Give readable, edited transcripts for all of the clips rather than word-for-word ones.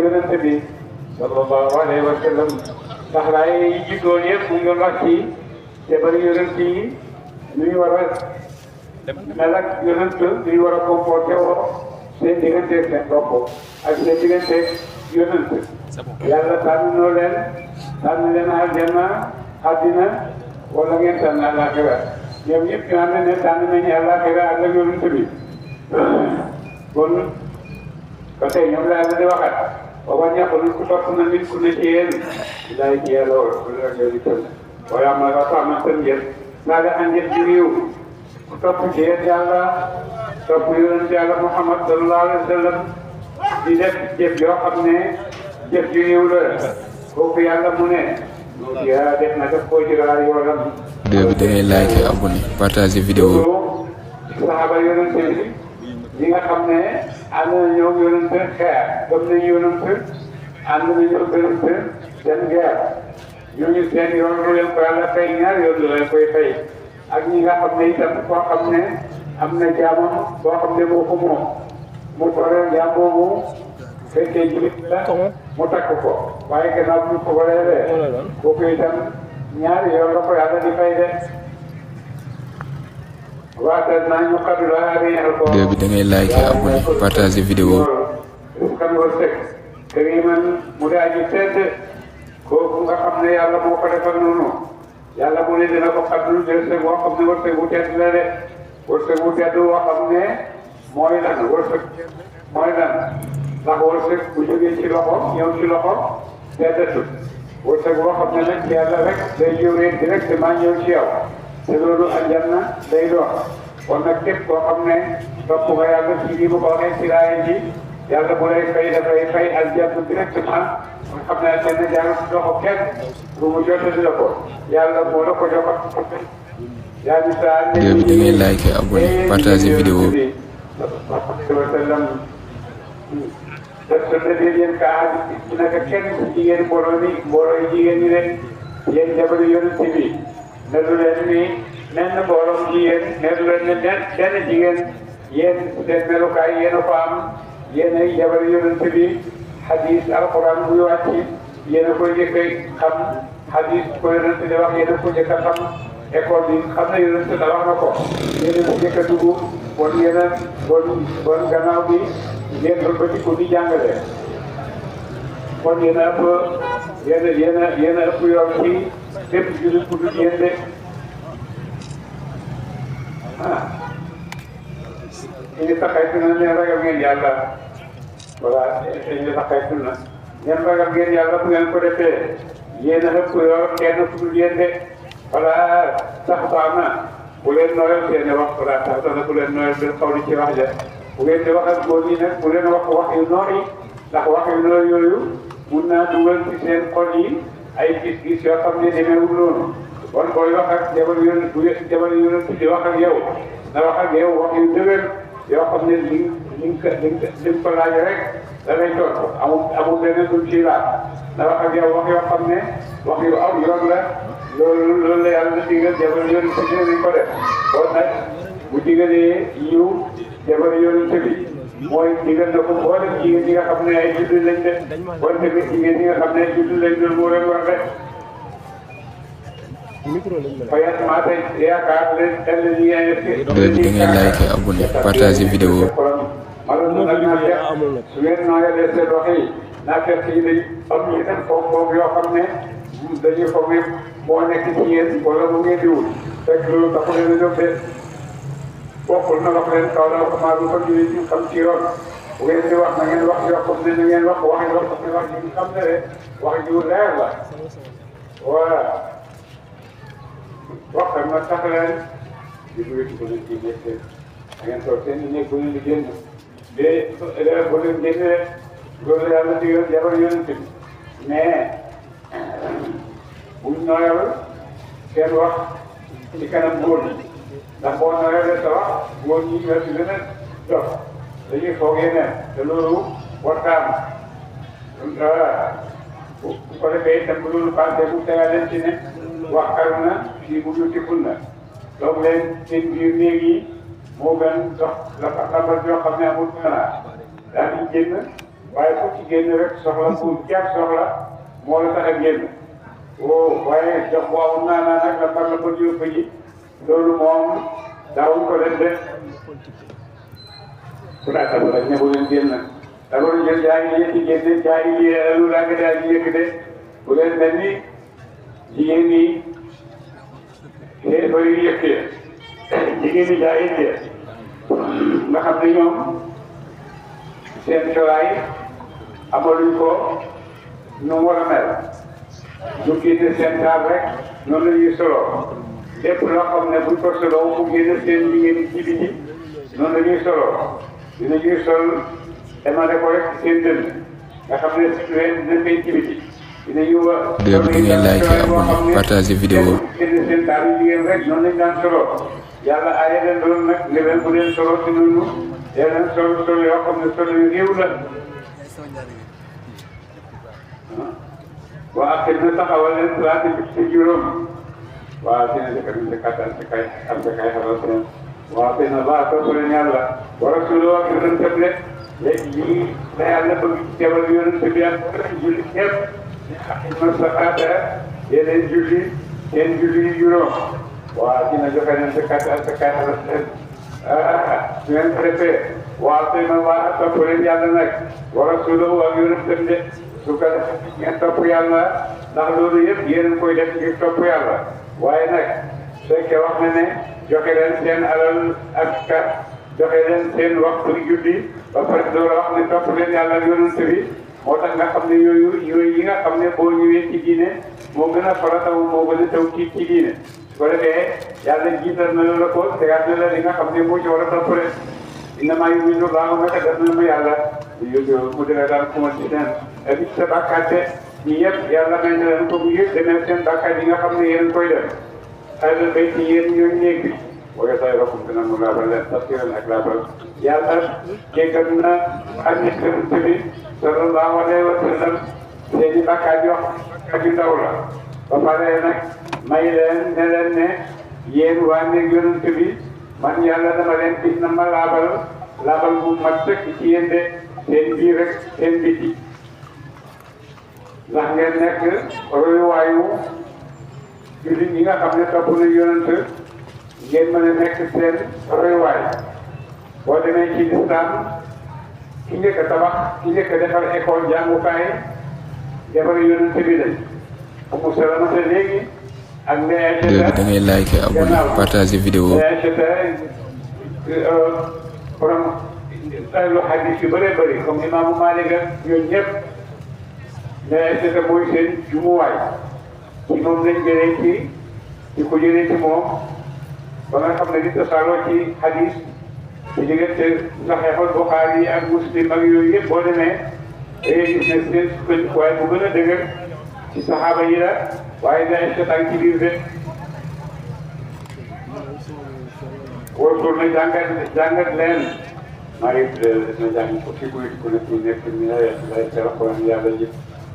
yonente bi sallallahu alayhi wa sallam ndax laay yi juddoon yëpp mu ngi doon wax ci jabar yonent yi nu ñu war a mel ak yonent nu ñu war a comporté woo seen diggante seen bopp ak seen diggante yonent yàlla tànn leen aljanna àddina wala ngeen tànn àllaaxira ñoom ñëpp ñu ànd ne tànn nañu àllaaxira ak la yonent bi kon ba tey ñoom la yàlla di waxat booba ñàkkul ku topp na nit ku ne ci yéen laay ci yàlla wala loolu itam waaye am na la ko amal seen njëriñ naa la ànjël ci réew ku topp ci yéen yàlla topp yonent yàlla Muhammad sallallahu alayhi wa sallam di def jëf yoo xam ne jëf ju réew la kooku yàlla mu ne loolu yaa def na def koo jëlaat yoonam. vidéo bi da ngay like abonné partager vidéo. saxaaba yonent bi ñi nga xam ne ànd na ñoom yonent xeex gëm nañu yonent ànd nañu yonent seen guerre ñooñu seen yoon lu leen ko yàlla fay ñaar yoon lu leen koy fay ak ñi nga xam ne itam koo xam ne am na jaamam boo xam ne moo ko moom mu toreel jaam boobu fekkee jullit la mu takk ko waaye gannaaw bu ko wareeree kooku itam ñaari yoon la ko yàlla di fay de waatal naa ñu xadu la vidéo bi da ngay like abonné partager vidéo. kan wërsëg kariman mu di aji tedd kooku nga xam ne yàlla moo ko defal noonu yàlla mu ne dina ko xaddul wërsëg boo xam ne wërsëg bu tedd la de wërsëg bu tedd boo xam ne mooy lan wërsëg mooy lan ndax wërsëg bu jógee ci loxo ñëw ci loxo teddatul wërsëg boo xam ne nag yàlla rek day jógee directement ñëw ci yow te loolu aljanna day doon kon nag képp koo xam ne topp nga yàlla ci lii bu ko waxee ci laaya ji yàlla bu lay fay dafay fay aljanna directement nga xam ne aljanna jaarul ci loxo kenn bu mu jotati la ko yàlla moo la ko joxat yaa ngi saa vidéo bi da ngay like abonné partager vidéo. def sa dëgg yéen kaa ci naka kenn ci jigéen mbooloo yi jigéen ñi leen yéen jabaru yonent bi ne du leen ni nenn mbooloom jigéen ne du leen ne benn jigéen yéen seen melukaay yéen a ko am yéen ay jabaru yonent bi hadis alquran buy wàcc yéen a koy njëkk a xam hadis ko yonent di wax yéen a ko njëkk a xam école bi xam na yonent da wax na ko yéen a njëkk a dugg bon yéen a bon gannaaw bi ngeen ëppatiku di jàngale kon yéen a ëpp yéen a ëpp yoon ci bépp jullit bu dul yéen de ñu taxaytu na ne ragal ngeen yàlla voilà ñu taxaytu na ngeen ragal ngeen yàlla bu ngeen ko defee yéen a ëpp yoon kenn ku dul yéen de voilà sax baax na bu leen nooyal seen wax voilà sax na bu leen nooyal bil xawli ci wax ja bu ngeen di wax ak góor ñi nag bu leen wax wax yu noor yi ndax wax yu noor yooyu mun naa dugal ci seen xol yi ay gis-gis yoo xam ne demeewul noonu kon booy wax ak jabar yoon bu jabar yoon di wax ak yow na wax ak yow wax yu dëgër yoo xam ne li ko laaj rek da lay tontu amul leneen lu ci laaj na wax ak yow wax yoo xam ne wax yu aw yoon la loolu la yàlla digal jabar yoon si dinañ ko def kon nag bu digalee yiw jabar yoon bi mooy digal na ko mboolem jigéen ñi nga xam ne ay jullit lañ def kon tamit jigéen ñi nga xam ne ay jullit lañ doon moo leen war def fayat maa tey yaakaar leen ëllëg yi vidéo bi da ngay like abonné partager vidéo. su ngeen nooyalee seen wax yi naa fekk yi dañ am yeneen foofu yoo xam ne dañuy foog ne moo nekk ci yéen wala mu ngeen di wut fekk loolu dafa leen a jóg de bokkul na wax leen kaw la wax maa du ko jullit ñu xam ci yoon bu ngeen di wax na ngeen wax yoo xam ne na ngeen wax wax yoo xam ne wax ji xam ne rek wax ji leer la voilà waxtaan na tax leen di bëgg ci bëgg ci nekk da ngeen toog seen i nekk bu leen di génn de bu leen génnee loolu yàlla digal jabar yonent bi mais buñ nooyal seen wax ci kanam góor ñi ndax boo nooyalee sa wax góor ñi ñoo ci gën a dox dañuy foog yeneen te loolu waxtaan bu ko defee itam bu loolu passé bu tegaa leen ci ne wax karu na fii bu ñu tibbul na toog leen seen biir néeg yi moo gën dox la xamal yoo xam ne amul xanaa daal di génn waaye ku ci génn rek soxla ku jàpp soxla moo la tax a génn waaye jox bu amul naanaa nag la par la ba yóbbu ji loolu moom daawuñ ko leen def bu daa tabu rek ne bu leen génn tabaru jël jaa ngi yëkki génne jaa ngi lu laa nga daa ngi yëkki de bu leen mel ni jigéen ñi xeefa yu yëkkee jigéen ñi jaa ngi nga xam ne ñoom seen colaay amaluñ ko nu mu war a mel ñu génne seen taal rek noonu la ñuy solo lépp loo xam ne buñ ko solo mu génne seen jigéen ci biti noonu la ñuy solo dinañuy sol demande ko rek seen dënn nga xam ne leen dina koy ci biti dinañu vidéo bi da ngeen like abonné partager vidéo génne seen taal yu jigéen rek noonu lañ daan solo yàlla aaye leen doon nag ne leen bu leen solo ci noonu dee leen solo yoo xam ne solo yu réew la waa ak na taxawal leen salaati bi ci juróom waaw dina dëkk bi sa kattan sa kay am sa kay xaral seen waaw dina laa topp leen yàlla wa rasuloo ak yonent bi léegi lii la yàlla bëgg ci teewal yonent bi ak julli ñëpp na sa xaata yeneen julli seen julli yu juróom waaw dina joxe leen sa kattan sa kay xaral seen su ngeen ko defee waaw dina laa topp leen yàlla nag wa rasuloo ak yonent bi su ko ngeen topp yàlla ndax loolu yëpp yéen a koy def ngir topp yàlla waaye nag fekkee wax na ne joxe leen seen alal ak kat joxe leen seen waxtu julli ba pare door a wax ne topp leen yàlla yonent bi moo tax nga xam ne yooyu yi nga xam ne boo ñëwee ci diine moo gën a farataw moo gën a taw ci diine su ko defee yàlla jiital na la ko tegaat na la li nga xam ne moo ci war a topp rek innamaa yu'minu Allaahu naka def na ma yàlla mu dina daan kumal ci seen ak sa bàkkaat de ñi yëpp yàlla may na leen ko bu yëpp demee seen bàkkaat yi nga xam ne yéen koy def xayma bay ci yéen ñooñu néeg bi booy say rokkum dina mu laabal leen tafsiran ak laabal yàlla jéggal na ak nit bi sallallahu alayhi wa sallam seen i bàkkaat yoo xam yu ndaw la ba pare nag may leen ne leen ne yéen waa néeg yonent bi man yàlla dama leen gis na ma laabal bu mat sëkk ci yéen de seen biir rek seen biti ndax ngeen nekk royuwaayu jullit ñi nga xam ne topp na yonent ngeen mën a nekk seen royuwaay boo demee ci lislaam ki njëkk a tabax ki njëkk a defar école jàngukaay defar yonent bi lañ Umu Salamata léegi ak Ndeye Aïcha vidéo bi da ngay like abonné partager vidéo Ndeye Aïcha borom lu hadis yu bëree bëri comme imaamu Maalik ak ñooñu ñëpp Ndeye Aïcha mooy seen jumuwaay ci moom lañ jëlee ci ko jëlee ci moom ba nga xam ne li tasaaroo ci hadis ci diggante Saxiixul Buxaari yi ak Muslim ak yooyu yëpp boo demee da ngay gis ne seen sukkandikuwaay bu gën a dëgër ci saxaaba yi la waaye Ndeye Aïcha tànk ci biir de wóorul na jàngat leen maa ngi na jàng ko ci ku nekk ñu nekk ñu ne lay ci alxuraan yàlla ji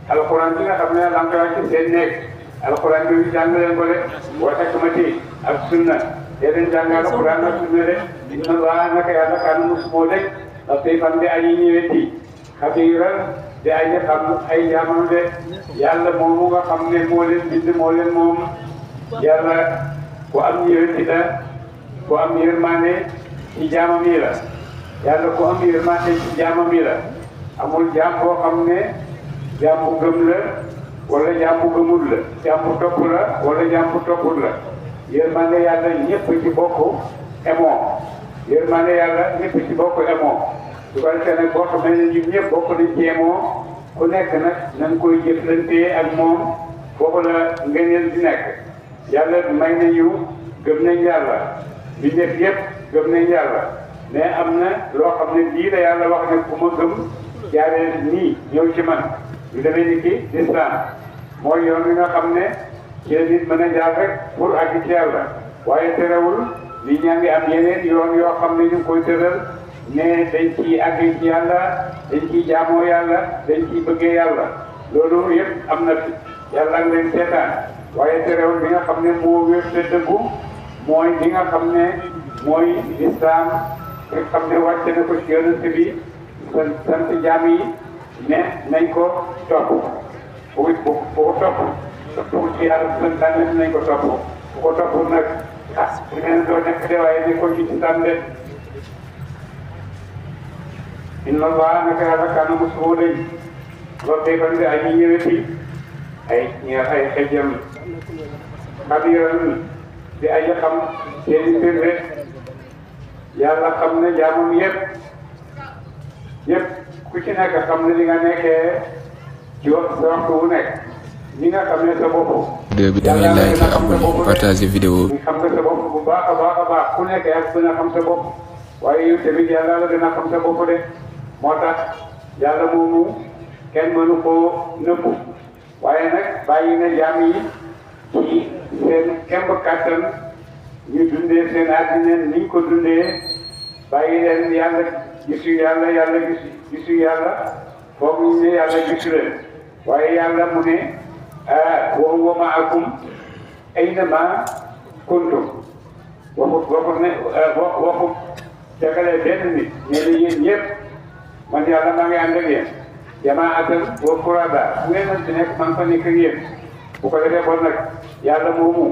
alxuraan bi nga xam ne da nga koy wax ci seen nekk alxuraan bi jàng leen ko de wa hikmati ak sunna yeneen jàng alxuraan ak sunna de inna Allaaha naka yàlla kaana moo dëkk latiifan di aji ñëweti xabiiran di aji xam ay jaamam de yàlla moomu nga xam ne moo leen bind moo leen moom yàlla ku am ñëweti la ku am yërmande ci jaamam yi la yàlla ku am yërmande ci jaamam yi la amul jaam boo xam ne jaam bu gëm la wala jaam bu gëmul la jaam bu topp la wala jaam bu toppul la yërmande yàlla ñëpp ci bokk emoo yërmande yàlla ñëpp ci bokk emoo su ko defee nag boo xamee ne ñun ñëpp bokk nañ ci emoo ku nekk nag na nga koy jëflantee ak moom foofu la ngëneel di nekk yàlla may nañu gëm nañ yàlla bi def yëpp gëm nañ yàlla mais am na loo xam ne lii la yàlla wax ne ku ma gëm jaaree nii ñëw ci man lu demee ni ki lislaam mooy yoon wi nga xam ne ci la nit mën a jaar rek pour àgg ci yàlla waaye terewul li ñaa ngi am yeneen yoon yoo xam ne ñu ngi koy tëral ne dañ ciy àgg ci yàlla dañ ciy jaamoo yàlla dañ ciy bëggee yàlla loolu yëpp am na fi yàlla ngi leen seetaan waaye terewul bi nga xam ne moo wér te dëggu mooy li nga xam ne mooy lislaam nga xam ne wàcce na ko ci yonent bi sant jaam yi ne nañ ko topp bu ko topp ci yàlla santaane nañ ko topp bu ko topp nag bu ngeen doo nekk de waaye ne ko ci islam de inna allah naka yàlla kaana masuulan loolu day fan de ay ñi ñëweti ay ñeer ay xejjam xabiran di ay xam seeni mbir de yàlla xam ne jaamam yëpp ku ci nekk xam ne li nga nekkee ci sa waxtu wu nekk li nga xam ne sa bopp. vidéo bi da ngay like abonné partager vidéo bi. xam nga sa bopp bu baax a baax ku nekk yaa gën a xam sa bopp waaye yow tamit yàlla la gën a xam sa bopp de moo tax yàlla moomu kenn mënu koo nëbbu waaye nag bàyyi na jaam yi ci seen kemb kàttan ñu dundee seen àddina niñ ko dundee bàyyi leen yàlla gisu yàlla foog ñu ne yàlla gisu leen waaye yàlla mu ne wa huwa ma'akum aynama kuntum waxut ne waxut jagale benn nit ne la yéen ñëpp man yàlla maa ngi ànd ak yéen jamaatan wa furada bu ngeen mën ci nekk man fa nekk ak yéen bu ko defee bon nag yàlla moomu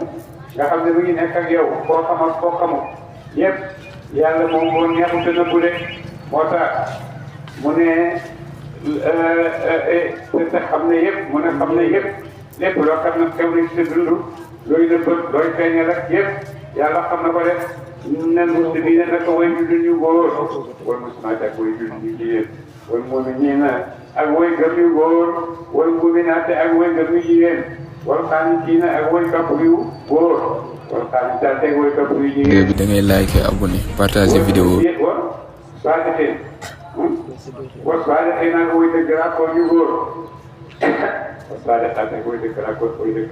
nga xam ne mu ngi nekk ak yow koo xam ak koo xamul yëpp yàlla moom moo neexut a nëbbu de moo tax mu ne te xam ne yëpp mu ne xam ne yëpp lépp loo xam ne xew na ci sa dund looy nëbb looy feeñal ak yëpp yàlla xam na ko def nen muslimiina naka way jullit ñu góor wal muslimaat ak way jullit ñu jigéen wal mu'miniina ak way gëm yu góor wal mu'minaat ak way gëm yu jigéen wal qaanitiina ak way topp yu góor wal qaanitaat ak way topp yu jigéen. vidéo bi da ngay like abonné partager vidéo bi. wal saadiqiina ak way dëgg raakoon yu góor wal saadiqaat ak way dëgg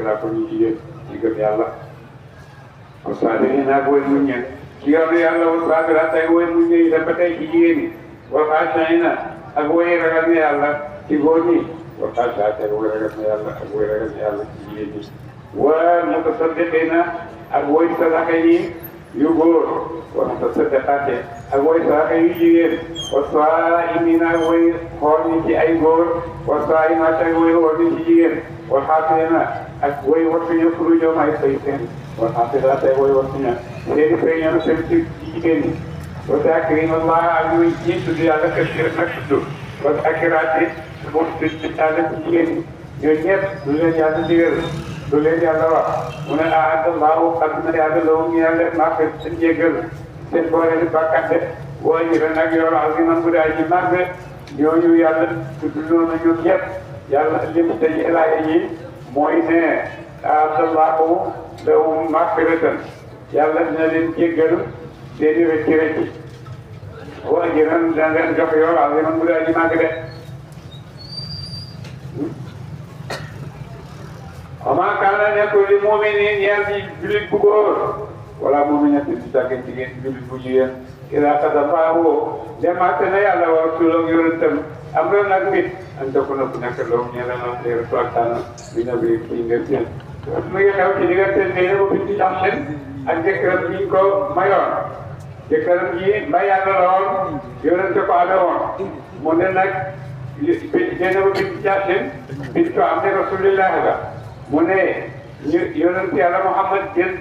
raakoon yu jigéen ci gëm yàlla. wal saabiriina ak way muñ ñen ci yoonu yàlla wal saabiraat ak way muñ ñen itam ba tey ci jigéen ñi wal xaashi'iina ak way ragal ne yàlla ci góor ñi wal xaashi'aat ak way ragal ne yàlla ci jigéen ñi wal mutasaddiqiina ak way sadaka yi yu góor wal mutasaddiqaat ak way sadaka yu jigéen wal saa'imiina ak way xool ñi ci ay góor wal saa'imaat ak way xool ñi ci jigéen wal xaafidiina ak way wattuñu furuujahum ay fay seen wal xaafidaat ak way wattuñu seeni fay ñoom seen ci jigéen ñi wa zaakiriina Allaaha ak ñi tudd yàlla kasiiran nag tudd wa zaakiraat moom tudd yàlla ci jigéen ñi ñooñu ñëpp lu leen yàlla digal lu leen yàlla wax mu ne a'adda Allaahu xam na yàlla lahum yàlla màgg seen jéggal seen boole di bàkkaat de wa ajran ak yool aziiman bu daay ji màgg ñooñu yàlla tudd loolu ñoom ñëpp yàlla lim tey laaya yi mooy ne a'adda Allaahu lahum maghfiratan yàlla dina leen jéggal seeni rëcc rëcc wa ajran dina leen jox yool aziiman bu daay ji màgg de amaa kaana nekkul li mu'miniin ñeel ci jullit bu góor wala mu'minatin di tàggat jigéen jullit bu jigéen idaa qadaa Allaahu demaate na yàlla wa rasuuluhu yonentam amran nag mbir an takuna ku nekk loolu ñeel na xeetu ak tànn bi nabi ci ngeen seen mu ngi xew ci diggante Zeynabu binti Jahsh ak jëkkëram ji ñu ko mayoon jëkkëram ji mbay yàlla la woon yonente ko amee woon mu ne nag Zeynabu binti Jahsh bintu ammi Rasuulillaahi la mu ne ñu yonent yàlla Muhammad jël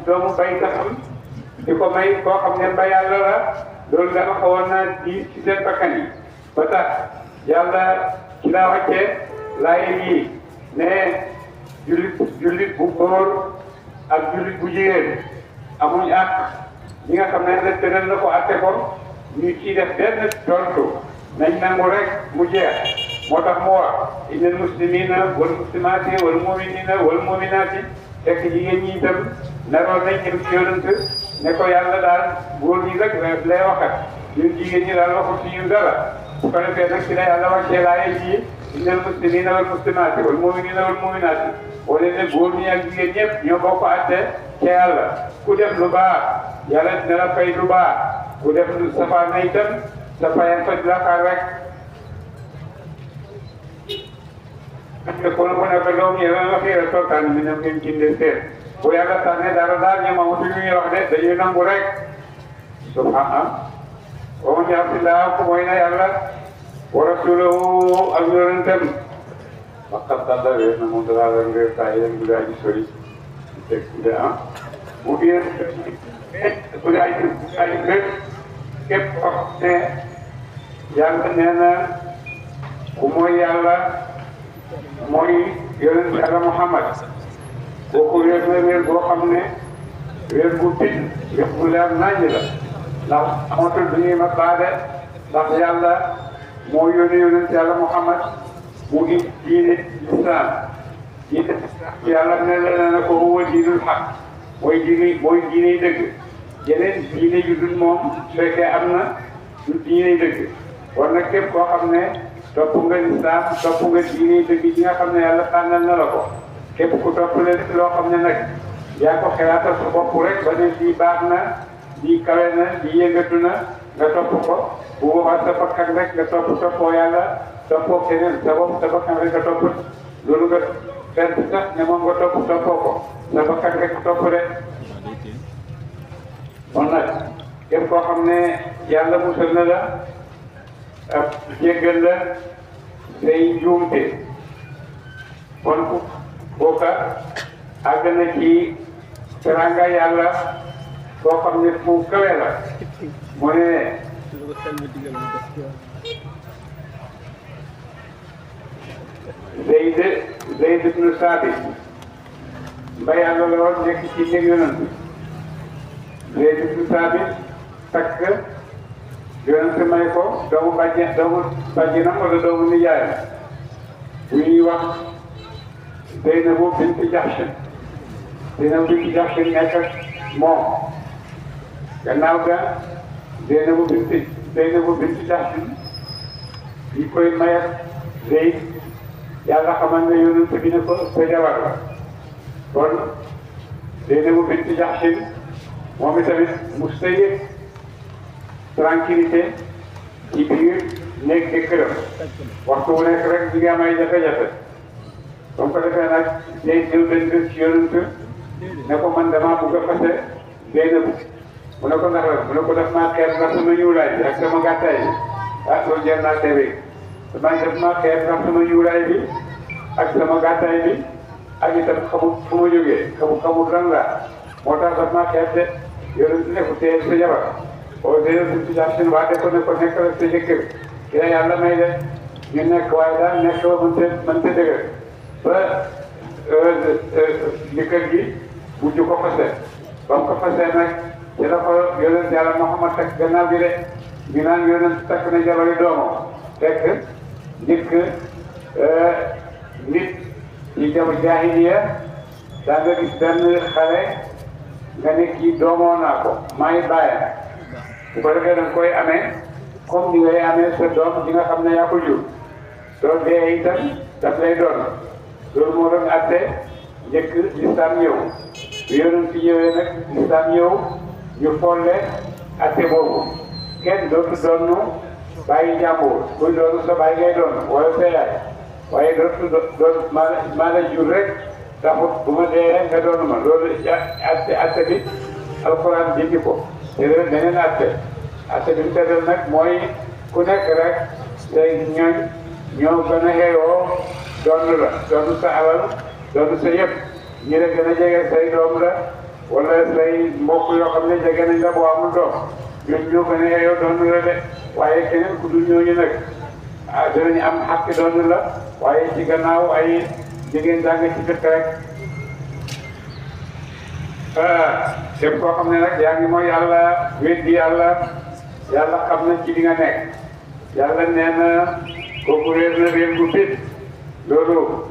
doomu baytaxam di ko may koo xam ne mbay yàlla la loolu dafa xawoon naa di ci seen bakkan yi ba tax yàlla ci la wàccee laay yi ne jullit bu góor ak jullit bu jigéen amuñ àq ñi nga xam ne tëral na ko àtte ko ñu ciy def benn tontu nañ nangu rek mu jeex moo tax mu wax innal muslimiina wal muslimaati wal mu'miniina wal mu'minaati fekk jigéen ñi itam naroon nañ dem ci yonent ne ko yàlla daal góor ñi rek lay waxat ñun jigéen ñi daal waxut ci ñun dara bu ko defee nag ci la yàlla wàccee laaye ji innal muslimiina wal muslimaati wal mu'miniina wal mu'minaati wala ne góor ñi ak jigéen ñëpp ñoo bokk àtte ca yàlla ku def lu baax yàlla dina la fay lu baax ku def lu safaan na itam sa fayam fa di la xaar rek te kono ko nekk doom yi la xëy na tànn mi ne ngeen jëndee seet bu yàlla tànnee dara daal ñoom amatu lu ñuy wax de dañuy nangu rek subhanallah wa man ya'si llaaha ku mooy na yàlla wa rasulahu ak yonentam faqad dalla réer na moom dalaa la réer taa yéen bu daa ji sori teg bu dee bu dee bu daa ji réer képp xam ne yàlla nee na ku mooy yàlla mooy yonent yàlla Muhammad kooku réer na réer boo xam ne réer bu tit réer bu leer naññ la ndax amatul du ñuy ma baade ndax yàlla moo yónni yonent yàlla Muhammad mu ngi diine islam diine yàlla ne la na ko huwa diinul xaq mooy diine dëgg yeneen diine yu dul moom su fekkee am na du diine dëgg war na képp koo xam ne topp nga islam topp nga diine dëgg yi nga xam ne yàlla tànnal na la ko képp ku topp leen loo xam ne nag yaa ko xelaatal sa bopp rek ba ne lii baax na lii kawe na lii yëngatu na nga topp ko bu boobaa sa bakkan rek nga toppoo yàlla toppoo keneen sa bopp sa bakkan rek nga topp loolu nga fent sax ne moom nga toppoo ko sa bakkan rek topp de kon nag képp koo xam ne yàlla musal na la ak jéggal la say njuumte kon kooka àgg na ci teranga yàlla boo xam ne fu kawe la mu ne Zayd ibn Saabit mbay yàlla la woon nekk ci néeg yonent Zayd ibn Saabit takk yonent may ko doomu bàjjenam wala doomu nijaayam bu ñuy wax Zeynabu bint Jahsh Zeynabu bint Jahsh nekk ak moom gannaaw ga Zeynabu bint Jahsh yi koy may ak Zayd yàlla xamal ne yonent bi ne ko sa jabar la kon Zeynabu bint Jahsh moom itamit mos ta yëg tranquillité ci biir néeg jëkkëram waxtu wu nekk rek di nga am ay jafe-jafe ba mu ko defee nag day ñëw dañ ko ci yonent ne ko man damaa bëgg a fase Zeynabu mu ne ko ndax la mu ne ko def maa xeer ndax sama ñuulaay bi ak sama gàttaay bi loolu jar naa teewee def maa xeer ndax sama ñuulaay bi ak sama gàttaay bi ak itam xamul fu ma jógee xamul lan laa moo tax daf maa xeer de yonent ne ko téye sa jabar oo Zeynabu bint Jahsh waa de ko ne ko nekkal sa jëkkër ki la yàlla may de ñu nekk waaye daal nekk ba mënta dëgër ba jëkkër gi mujj ko fase ba mu ko fasee nag ci la ko yonent yàlla Muhammad takk gannaaw gi de ñu naan yonent takk na jabari doomam fekk njëkk nit ci jaahiliya daa nga gis benn xale nga ne kii doomoo naa ko maay bàyyam bu ko defee danga koy amee comme ni ngay amee sa doom di nga xam ne yaa ko jur soo dee itam daf lay doon loolu moo doon atte njëkk lislaam ñëw bu yonent ci ñëwee nag lislaam ñëw ñu folle atte boobu kenn dootu doonu bàyyi jàmbur kuy doonu sa bàyyi ngay doon wala sa yaay waaye dootu doon maa la jur rek taxut bu ma dee rek nga doonu ma loolu atte bi alxuraan dindi ko te rek beneen atte bi mu tëddal nag mooy ku nekk rek say ñooñ ñoo gën a xeeyoo doon sa alal doon sa yëpp ñi la gën a jege say doom la wala say mbokk yoo xam ne jege nañ la boo amul doom ñooñu ñoo gën a xeeyoo doon la de waaye keneen ku dul ñooñu nag dinañ am xàq doon la waaye ci gannaaw ay jigéen daa nga ci dëkk rek képp koo xam ne nag yaa ngi mooy yàlla weddi yàlla xam na ci li nga nekk yàlla nee na kooku réer na réer bu bit loolu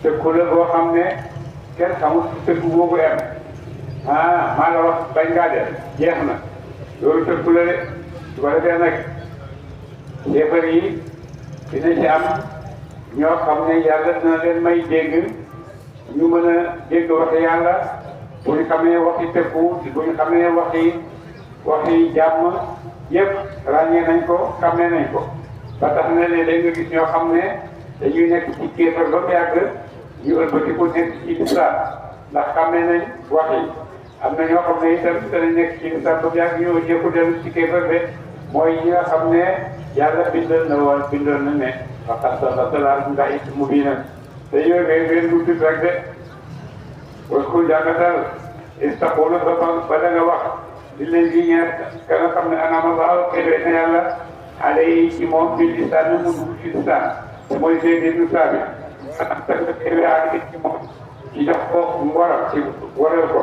tëkku la boo xam ne kenn xamul tëkku boobu am maa la wax bañ ngaa def jeex na loolu tëkku la de su ko defee nag yéefar yi dina ci am ñoo xam ne yàlla dina leen may dégg ñu mën a dégg waxi yàlla bu ñu xamee waxi tëkku bu ñu xamee waxi jàmm yëpp ràññee nañ ko xamee nañ ko ba tax na léeg-léeg nga gis ñoo xam ne dañuy nekk ci kéefar ba mu yàgg ñu ëlbatiku nekk ci lislaam ndax xamee nañ wax yi am na ñoo xam ne itam danañ nekk ci lislaam ba mu yàgg ñu jëkku dellu ci kéefar be mooy ñi nga xam ne yàlla bindoon na ne faqad sadaqallaahu al-wa'da al-mubiin te yooyu ngay du tudd rek de parce que jàngatal istaqulu ba da nga wax di leen di ñaar ka nga xam ne anama Allaahu xëy na yàlla alayhi ci moom bil islam mu dugg ci islam te mooy Zayd ibn Saabit ak ci moom ci jox ko ngoram ci waral ko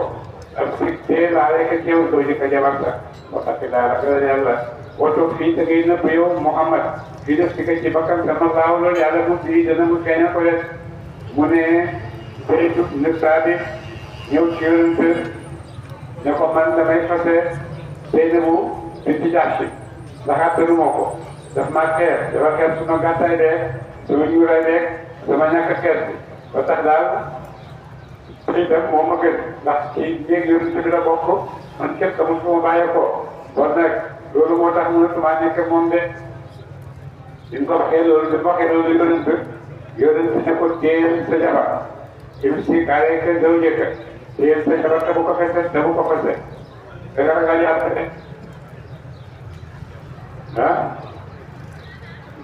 ak si tee laale ka teew doo jëkk a jabar sa moo tax daal ragal yàlla woto fii te ngay nëbb yow Muhammad fii def si ka ci bakkan sama laaw loolu yàlla mu fii dana mu feeña ko def mu ne Zayd ibn Saabit ñëw ci yonent ne ko man damay fase Zeynabu binti Jahsh ndax attanuma ko daf maa xeer dafa xeer suma gàttaay dee sama ñuuraay deeg sama ñàkk xeer bi ba tax daal ci dem moo ma gën ndax ci néeg yonent bi la bokk man képp xamul fu ma bàyyee ko kon nag loolu moo tax mënatuma nekk moom de bi ko waxee loolu yonent ne ko téyel sa jabar imsik alayka zawjaka téyel sa jabar te bu ko fese te bu ko fese da nga ragal yàlla de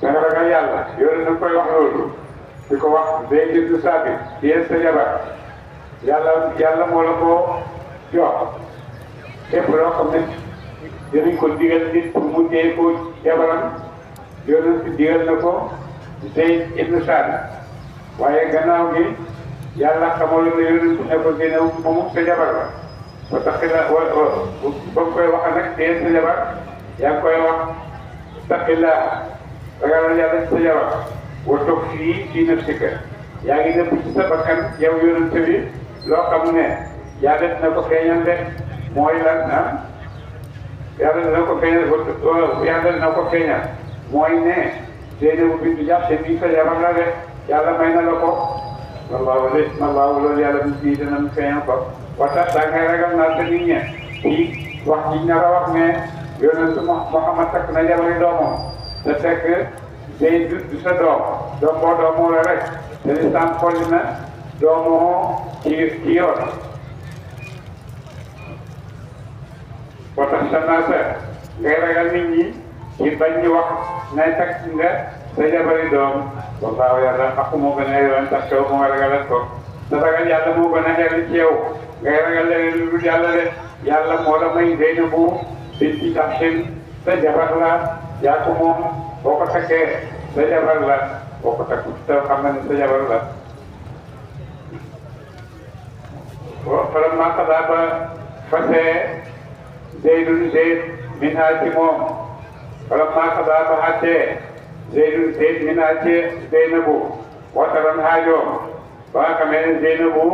da nga ragal yàlla yonent na koy wax loolu di ko wax Zayd ibn Saabit téyel sa jabar yàlla moo la ko jox képp loo xam ne dinañ ko digal nit pour mu téye ko jabaram yonent digal na ko Zayd ibn Saabit waaye gannaaw gi yàlla xamal na yonent ne ko génne moomu sa jabar la ba tax na ba koy wax nag téye sa jabar yaa ngi koy wax taqillaa ragal yàlla ci sa jabar wa toog fii nafsika yaa ngi nëbb ci sa bakkan yow yonent bi loo xam ne yàlla dina ko feeñal de mooy lan yàlla dina ko feeñal mooy ne Zeynabu bintu Jahsh bi sa jabar la de yàlla may na la ko wallaahu loolu yàlla bi fii dina mu feeñal ko waxtaan daa ngay ragal naa sa nit ñi ci wax ji nar a wax ne yonent Muhammad takk na jabari doomam te fekk Zayd du sa doom boo doomoo la rek te lislaam xolli na doomoo ci yoon boo tax sa naasa ngay ragal nit ñi ci bañ ñu wax nay takk nga sa jabari doom wallaahu yàlla xaqu moo gën a yoon tax kaw moo nga ragalat ko sa ragal yàlla moo gën a xel ci yow ngay ragal leneen lu dul yàlla de yàlla moo la may Zeynabu binti Jahsh sa jabar la yaa ko moom boo ko takkee sa jabar la boo ko takku taw xam nga ne sa jabar la falammaa qadaa ba fasee Zayd minhaa ci moom falammaa qadaa ba xàttee Zayd minhaa ci Zeynabu wataran haajoom ba nga xamee ne Zeynabu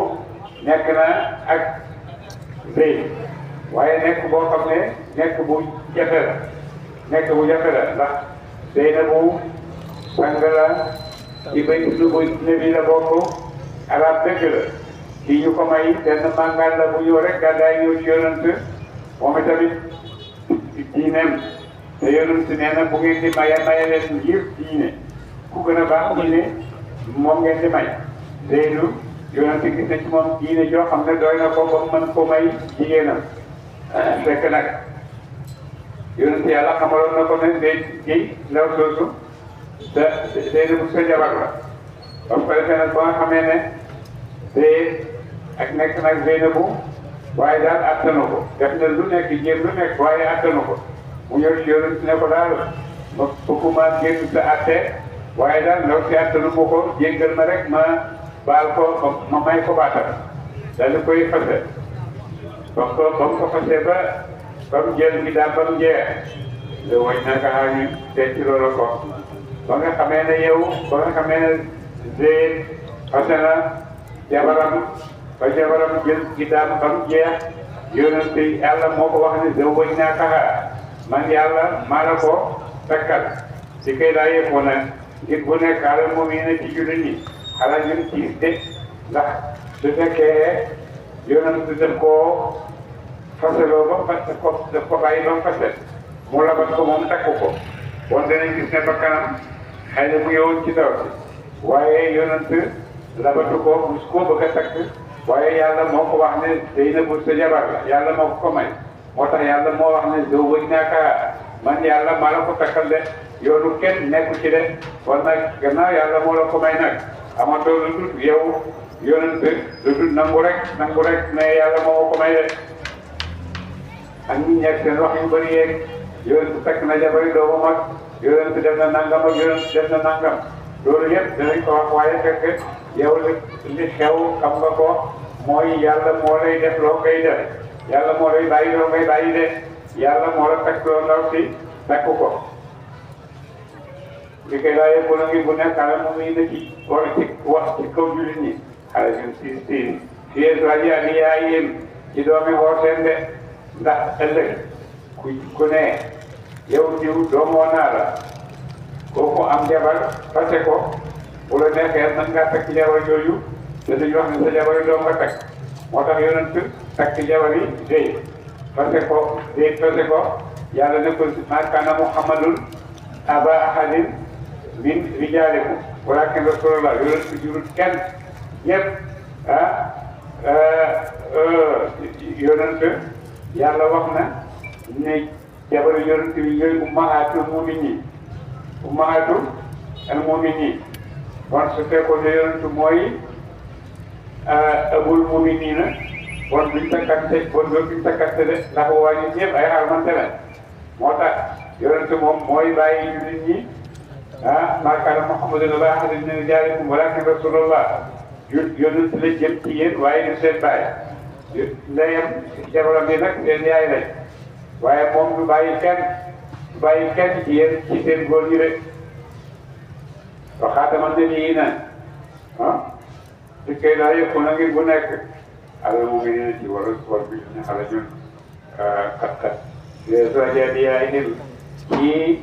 nekk na ak Zayd waaye nekk boo xam ne nekk bu jafe la ndax Zeynabu sang la ci baytu nabi la bokk arab dëgg la kii ñu ko may benn màngaan la bu ñëw rek gàddaay ñëw ci yonent moom itamit diineem te yonent nee na bu ngeen di maye leen ngir diine ku gën a baax diine moom ngeen di may Zeydu yonent gis na ci moom diine joo xam ne doy na ko ba mën ko may jigéenam fekk nag yonent yàlla xamaloon na ko ne Zayd ndaw soosu te Zeynabu sa jabar la ba mu ko defee nag ba nga xamee ne Zayd ak nekk nag Zeynabu waaye daal attanu ko def na lu nekk jéem lu nekk waaye attanu ko mu ñëw ci yonent ne ko daal ma bëgguma génn sa atte waaye daal ndaw si attanu ma ko jéggal ma rek ma baal ko ma may ko baatam daal di koy fase ba mu ko fase ba mu jël gi daal ba mu jeex le wañ naka xaañu denc loolu ko ba nga xamee ne yow ba nga xamee ne Zayd fase na jabaram ba jabaram jël gi daal ba mu jeex yonent yàlla moo ko wax ne zaw wañ naka man yàlla maa la ko takkal si kay daa yëppoo nag ngir bu nekk xaaral moom yéen ci jullit ñi xalaat ñun ci de ndax su fekkee yonent def koo faseloo ba daf ko bàyyi ba mu fasel mu labat ko moom takku ko kon danañ gis ne ba kanam xëy na mu yowoon ci ndaw si waaye yonent labatu ko mus koo bëgg a takk waaye yàlla moo ko wax ne Zeynabu sa jabar la yàlla moo ko may moo tax yàlla moo wax ne zawwajnaaka man yàlla maa la ko takkal de yoonu kenn nekku ci de kon nag gannaaw yàlla moo la ko may nag amatoo lu dul yow yonent lu dul nangu rek mais yàlla moo ko may de ak ñi ñekk seen wax yu bëri yeeg yonent fekk na jabari doomu mag yonent def na nangam ak yonent def na nangam loolu yëpp danañ ko wax waaye fekk yow li xew xam nga ko mooy yàlla moo lay def loo koy def yàlla moo lay bàyyi loo koy bàyyi de yàlla moo la fekk loo ndaw si fekk ko li koy laajee bu ngi bu nekk xale moom yi na ci wala ci wax ci kaw jullit ñi xale ñun si rajo ani yaay yéen ci doomi wooteen de ndax ëllëg ku ne yow diw doomoo naa la kooku am jabar fase ko bu la neexee mën ngaa takk jabar jooju te dañu wax ne sa jabar yi doom nga takk moo tax yonent takk jabar yi déy fase ko yàlla ne ko maa kaana Muhammadun aba ahadin min rijaalikum walaakin rasuulullah yonent jurut kenn ñëpp yonent yàlla wax na ne jabar yonent yi ñooy ummahaatul mu'miniin kon su fekkoon ne yonent mooy abul mu'miniina bon duñ takkante de ndax waa ñun ñëpp ay xarmante la moo tax yonent moom mooy bàyyi jullit ñi maa kaana Muhammadun abaa ahadin min rijaalikum walaakin rasuulullah yonent la jëm ci yéen waaye du seen bàyyi ndeyam jabaram bi nag seen yaay lañ waaye moom du bàyyi kenn ci yéen ci seen góor ñi rek wa xaataman nabiyyiina di koy laa yëpp na ngir bu nekk alal mu ngi ne ci war bi ñu xale ñun xat-xat les rajo bi yaay nit ci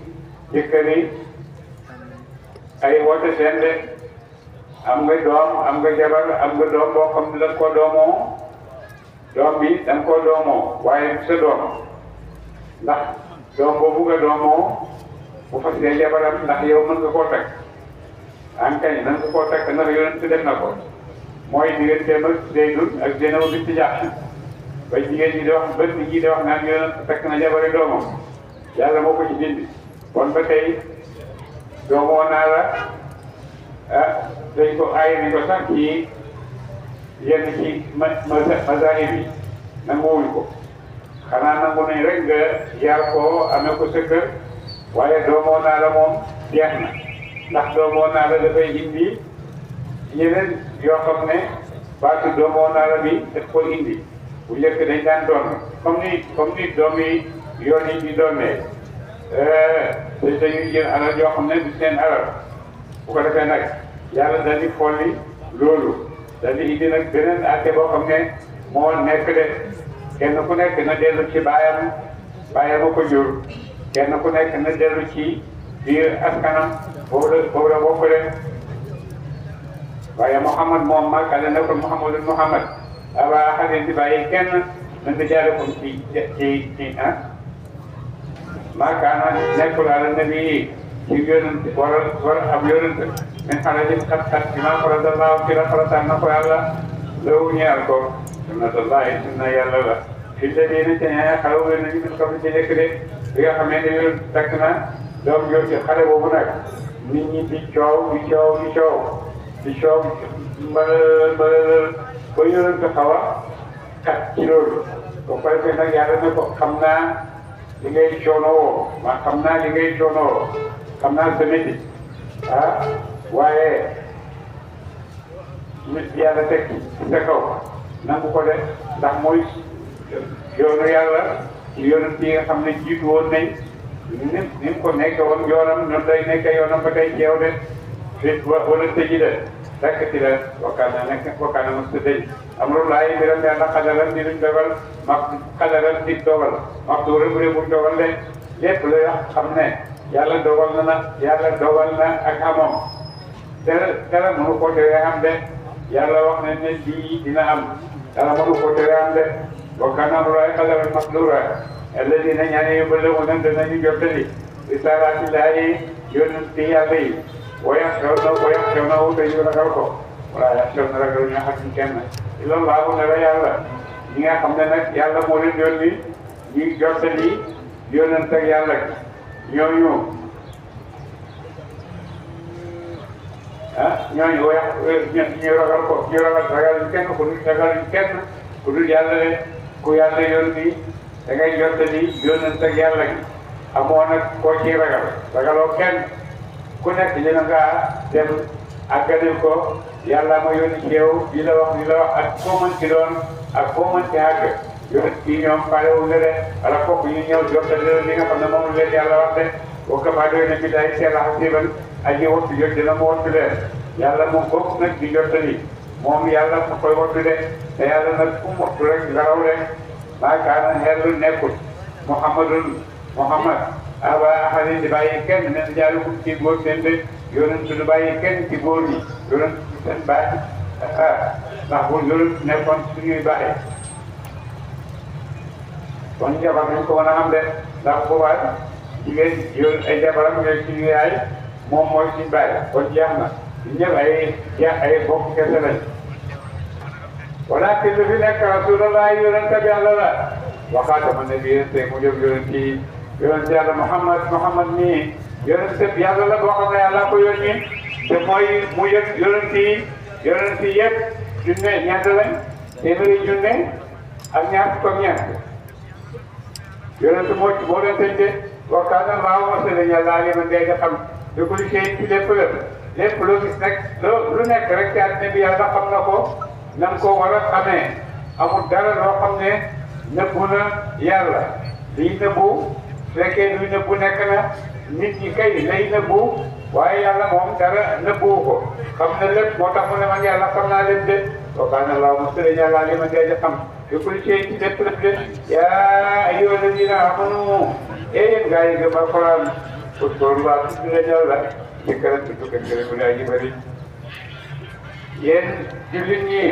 jëkkëri ay woote seen de am nga doom am nga jabar am nga doom boo xam ne da nga koo doomoo doom bi da nga koo doomoo waaye du sa doom ndax doom boobu nga doomoo bu fas yee jabaram ndax yow mën nga koo takk ankañ mën nga koo takk ndax yonent def na ko mooy digganteem ak Zeydun ak Zeynabu bint Jahsh ba jigéen ñi di wax bët nit ñi di wax naan yonent takk na jabari doomam yàlla moo ko ci dindi kon ba tey doomoo naa la dañ ko aay ni ko sax ci yenn ci mazahib yi nanguwuñ ko xanaa nangu nañ rek nga yar ko amee ko sa kër waaye doomoo naa la moom jeex na ndax doomoo naa la dafay indi yeneen yoo xam ne baatu doomoo naa la bi daf ko indi bu njëkk dañ daan doon comme ni doom yi yoon yi di doonee te dañuy jël alal yoo xam ne du seen alal bu ko defee nag yàlla daal di folli loolu daal di indi nag beneen àtte boo xam ne moo nekk de kenn ku nekk na dellu ci baayam a ko jur kenn ku nekk na dellu ci biir askanam boobu la bokk de waaye Muhammad moom mag ala nekkul Muhammad aba ahadin di bàyyi kenn na nga jaare ko ci maa kaana nekkul ala nabi ci yonent war ab yonent min xarajin xat-xat bi maa faradallaahu ci la farataan na ko yàlla lawu ñeel ko sunnatullaahi sunna yàlla la fi ladina ci ñaa xalaw leen nañu min qabli ci nekk de bi nga xamee ne yonent takk na doom yow ci xale boobu nag nit ñi di coow ba yonent xaw a kat ci loolu ba pare que nag yàlla ne ko xam naa li ngay coonoo xam naa li ngay coonoo xam naa sa métti waaye nit yàlla teg ci sa kaw nangu ko def ndax mooy yoonu yàlla ci yonent yi nga xam ne jiitu woon nañ ni mu ko nekke woon yoonam noonu lay nekke yoonam ba tey ceew de fi wala tëji de rekk ci la wakkaana mos ta dëj amrullaahi mbiram yàlla xadaran di luñ dogal xadaran di dogal waxtu rëb bu dogal de lépp la xam ne yàlla dogal na ak xamam dara mënu ko tere am de yàlla wax ne ne lii dina am dara mënu ko tere am de wakkaana amrullaahi xadaran maqduura alladina ñaane yuballighuuna danañu jottali risaalaatillaahi yonenti yàlla yi wayaxshawnahu te ñu ragal ko wala yaxshawna ragal ñu xam kenn illallaahu ne la yàlla ñi nga xam ne nag yàlla moo leen yónni ñuy jottali yonent ak yàlla ñooñu ñooñu ñu ragal ko ñu ragal kenn ku dul ragal kenn ku dul yàlla de ku yàlla yónni da ngay jottali yónnent ak yàlla gi amoo nag koo ciy ragaloo kenn ku nekk dina ngaa dem àggalil ko yàlla ma yónni ci yow di la wax ak foo mën ci doon ak foo mën ci àgg yónni kii ñoom pare wu de wala kooku ñu ñëw jottali li nga xam ne moom leen yàlla wax de boo ko faa doy na bi day seel a xasiban aji wattu jot dina mu wattu leen yàlla moom kooku nag di jottali moom yàlla mu koy wattu de te yàlla nag fu mu wattu rek nga raw de maa kaana xeerlu nekkul Muhammad aba ahadin di bàyyi kenn nen jaalukum ci góor seen de yonent du bàyyi kenn ci góor ñi yonent seen bàyyi ndax bu yonent nekkoon suñuy bàyyi kon jabar nañ ko mën a am de ndax boobaa jigéen yoon ay jabaram ñooy suñu yaay moom mooy suñu bàyyi kon jeex na ñëpp ay bokk kese lañ walakin lu fi nekk rasulullah yonent bi yàlla la waxaatama nabiyyin te mu jóg yonent yàlla Muhammad nii yonent bi yàlla la boo xam ne yàlla ko yónni te mooy mu yëg yonent yi yëpp junne ñeent lañ téeméeri junne ak ñaar fukk ak ñeent yonent moo leen tëj de waxtaan ak maa mos a leen yàlla aliman day xam de ko li ci lépp loo gis nag lu nekk rek ci àddina bi yàlla xam na ko na nga ko war a xamee amul dara loo xam ne nëbbu na yàlla liy nëbbu fekkee luy nëbbu nekk na nit ñi kay lay nëbbu waaye yàlla moom dara nëbbuwu ko xam na lépp moo tax mu ne man yàlla xam naa lépp de waxtaan ak maa mos a leen yàlla aliman day xam de ko li ci lépp de yaa ayyuha alladina amanu yéen gaa yi gëm alquran pour waa tudd leen yàlla jëkkëran tudd kër bu daa ji bëri yéen jullit ñi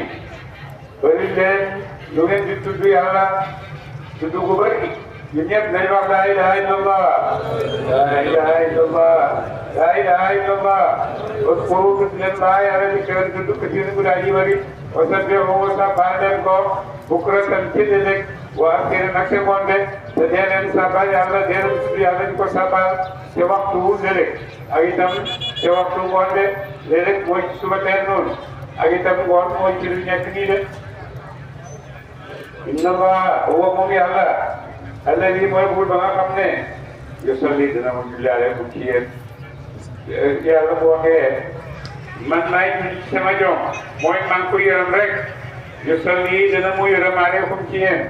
bëri leen lu ngeen di tudd yàlla tudd gu bëri ñun ñëpp nañ wax laa ilaha illallah laa ilaha illallah laa ilaha illallah uskuru tudd leen laa yàlla jëkkëran tudd kër bu daa ji bëri wasabbihu sabbal leen ko bukratan ci léeg waa kër nag te monde te dee leen sabbal yàlla dee leen tudd yàlla di ko sabbal te waxtu wu léeg ak itam te waxtu ngoon de léeg-léeg mooy ci suba teel noonu ak itam ngoon mooy ci lu nekk nii de inna Allah huwa moom yàlla alladi mooy buur ba nga xam ne yusalli dina ma julli aleykum ci yéen yàlla bu waxee man maay julli ci sama joom mooy maa ngi ko yërëm rek yusalli dina mu yërëm aleykum ci yéen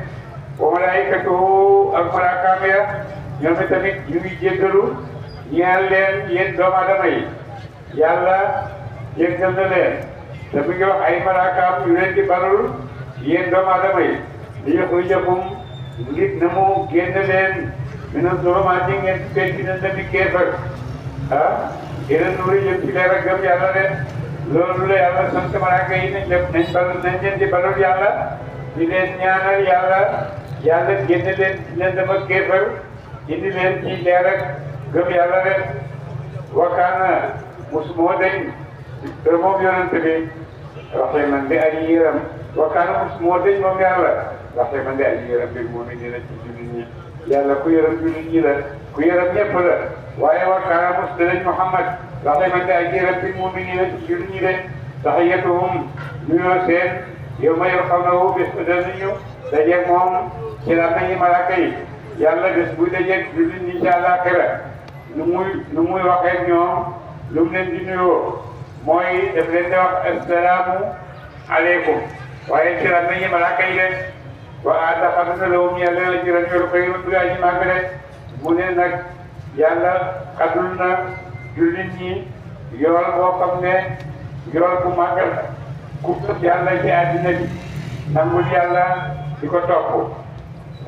wa malaikatuhu ak malaakaam ya ñoom tamit ñu ngi jéggalu ñeel leen yéen doomu aadama yi yàlla jéggal na leen te bu ngi wax ay malaakaam yu leen di balul yéen doomu aadama yi li yuxrijakum ngir na mu génn leen mina zulumaati ngeen ci penc na ndami kéefar ila nuuri jëm ci leer ak gëm yàlla de loolu la yàlla sant malaaka yi nañ leen di balul yàlla di leen ñaanal yàlla génn leen ci lëndëm ak kéefar indi leen ci leer ak gëm yàlla de wakaana moo dañ moom yonent bi waxee man de aji yëram wakaana moo dañ moom yàlla waxee man de aji yëram bi moom it dina ci jullit ñi yàlla ku yëram jullit ñi la ku yëram ñëpp la waaye wakaana mos dañ Muhammad waxee man de aji yëram bi moom it dina ci jullit ñi de taxiyatuhum nuyoo seen yow ma yor xam na wu bés ba danañu dajeeg moom ci la nañu malaaka yi yàlla bés bu dajeeg jullit ñi ci àllaaxira nu muy waxee ñoom lu mu leen di nuyoo mooy def leen di wax assalaamu aleykum waaye ci la nañu malaaka yi leen wa ataxaduna lahum yàlla na ci rañolu koy bu gaa ji màgg de mu ne nag yàlla xadul na jullit ñi yool boo xam ne yool bu màgg la ku topp yàlla ci àddina bi nangul yàlla di ko topp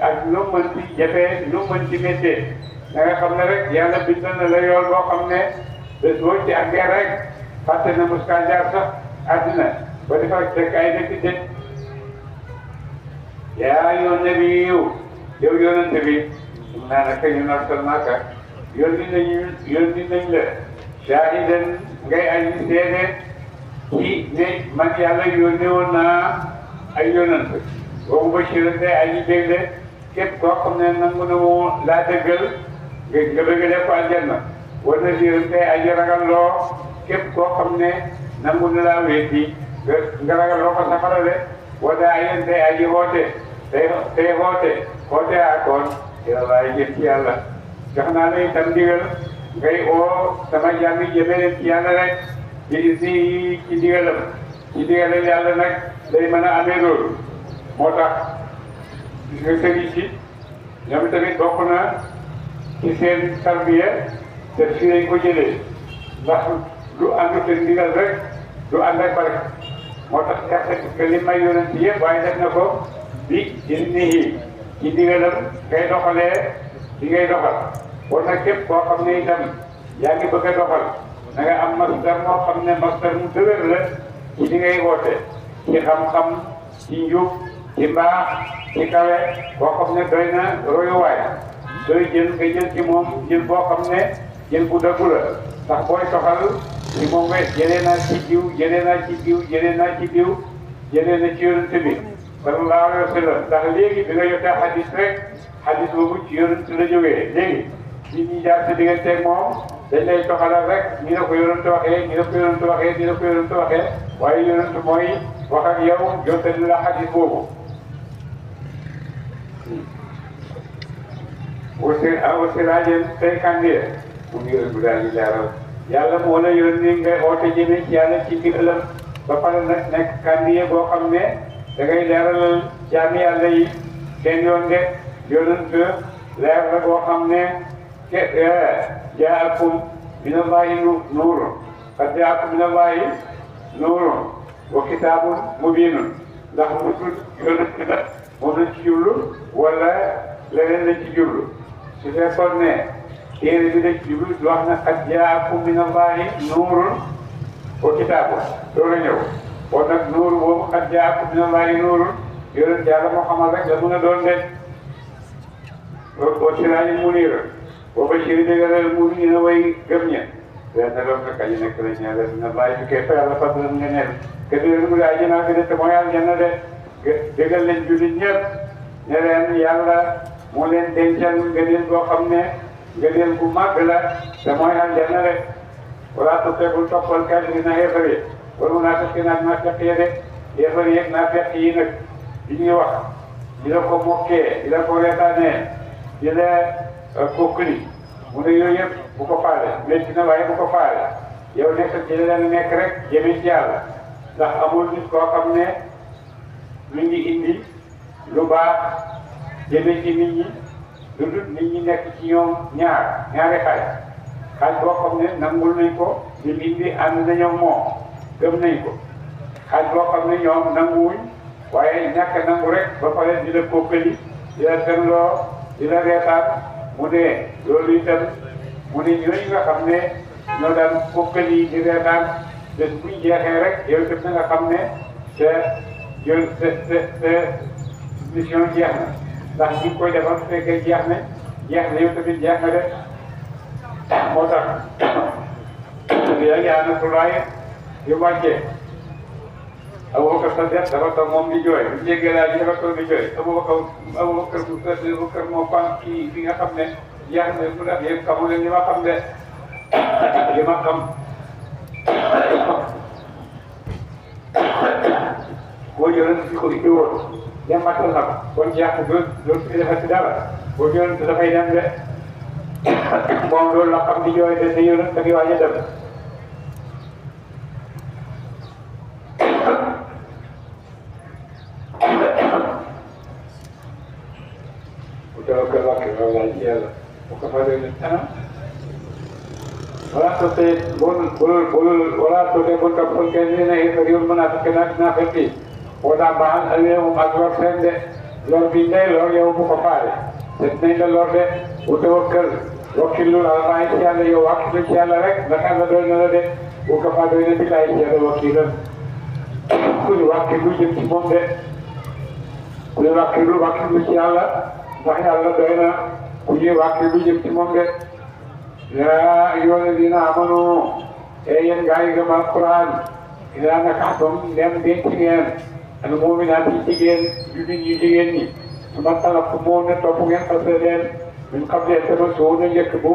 ak lu mën ci jafe lu mën ci méttee da nga xam ne rek yàlla bindal na la yool boo xam ne bés boo ci àggee rek fàtte na muskaan jaar sax àddina ba defar dëkk ay dëkk de yaa yoon nabi yow yonente bi sum naa naka ñu arsalnaaka yónni nañ la shaahidan ngay aji seede ci ne man yàlla yónne woon naa ay yonent wa mubashiran day aji bégle képp koo xam ne nangu na moo laa dëggal nga bëgg def ko aljanna wa nadiran day aji ragal loo képp koo xam ne nangu na laa wéeti nga ragal loo ko safara de wala ayente aji hoote tey hoote akoon ila laay jëm ci yàlla jox naa la itam ndigal ngay oo sama jàmm jëme leen ci yàlla rek ci ndigalam yàlla nag day mën a amee loolu moo tax nga sëriñ si ñoom tamit bokk na ci seen tarbiya te fi lañ ko jëlee ndax lu ànd ak ndigal rek lu ànd ak barke moo tax que li may yonent yëpp waaye def na ko bi iznihi ci ndigalam ngay doxalee li ngay doxal kon nag képp koo xam ne itam yaa ngi bëgg a doxal da nga am masdar moo xam ne masdar mu dëgër la ci li ngay woote ci xam-xam ci njub ci mbaax ci kawe boo xam ne doy na royuwaay sooy jël nga jël ci moom jël boo xam ne jël bu dëggu la ndax booy toxal ci moom nga jëlee naa ci diw jëlee naa ci diw jëlee naa ci diw jëlee na ci yonent bi sallallahu alayhi wa sallam ndax léegi bi nga yotee xadis rek xadis boobu ci yonent la jógee léegi nit ñi jaar sa digganteeg moom dañ lay toxalal rek ñi la ko yonent waxee ñi la ko yonent waxee ñi la ko yonent waxee waaye yonent mooy wax ak yow jottali la xadis boobu aussi rajen tey kandie mu ngi bu daal di leeral yàlla moo la yónni nga oote jëme ci yàlla ci ndigalam ba pare nag nekk kandie boo xam ne da ngay leeralal jaami yàlla yi seen yoon de yonent leer la boo xam ne jaakum minallahi nuurun qad jaakum minallahi nuurun wa kitaabun mubiinun ndax musul yonent la moom lañ ci jublu wala leneen lañ ci jublu su fekkoon ne téere bi lañ ci jublu wax na qad jaakum minallahi nuurun wa kitaabun loolu la ñëw kon nag nuur boobu qad jaakum minallahi nuurun yonent yàlla moo xamal rek la mën a doon de wa siraajin muniir wa bashiri dégalal mu'miniina way gëm ña leen na doon fekk aji nekk la ñeel dina bàyyi fi kay fa yàlla fadlan nga neel ke déen mu daa jinaa fi de te mooy aljanna de dégal leen jullit ñëpp ne leen yàlla moo leen dencal ngëneel boo xam ne ngëneel bu màgg la te mooy aljanna de wala tuteekul toppal kaafiriina xeefar yi wala munaafiqiina ak naafeq yi de xeefar yi ak naafeq yi nag di ñuy wax di la ko mokkee di la ko reetaanee di la kokkali mu ne yooyu yëpp bu ko faale métti na waaye bu ko faale yow nekk ci leen nekk rek jëme ci yàlla ndax amul nit koo xam ne mi ngi indi lu baax jëme ci nit ñi lu dul nit ñi nekk ci ñoom ñaari xaaj boo xam ne nangul nañ ko ñu indi ànd nañoo moom gëm nañ ko xaaj boo xam ne ñoom nanguwuñ waaye ñàkk nangu rek ba pare di la kokkali di la tënloo di la reetaan mu ne loolu itam mu ne ñooñu nga xam ne ñoo daan kokkali di reetaan bés buñ jeexee rek yow itam na nga xam ne sa mission jeex na ndax ñu koy defal su fekkee jeex na yow tamit jeex na de moo tax yaa ngi anatulaay yu wàccee Abubakar Sadiq dafa toog moom di jooy bu jéggee laa ji dafa toog di jooy Abubakar moo fan kii bi nga xam ne jeex na mu def yéen xamu leen li ma xam de li ma xam boo jëloon fi ko indi woon dem matal na ko kon jeex na doon fi defati dara boo jëloon dafay dem de moom loolu la xam di jooy de te yéen da ngay waaj a dem tawakkal wala ci yàlla bu ko fa doy na wala sottee wala sottee bul toppal kenn ne yow mën naa fekke naa fekki wala baax ak yow ak lor seen de lor bi tey lor yow bu ko faale te nañ la lor de bu tawakkal wakkilul ala ci yàlla yow wakkilu ci yàlla rek ndax yàlla doy na la de bu ko fa doy na billaay ci yàlla wakkilal ku ñu wakkilu jëm ci moom de ku ñu wakkilu ci yàlla ndax yàlla doy na ku ñuy wàkkilu jëm ci moom de yaa ayyuhal ladina amanu yéen gaa yi gëm alquran idaa nakaxtum ndem denc ngeen al mu'minaat yi jigéen jullit ñu jigéen ñi su ma talaqtumuun ne topp ngeen fase leen min qabli an tamassuhunna njëkk bu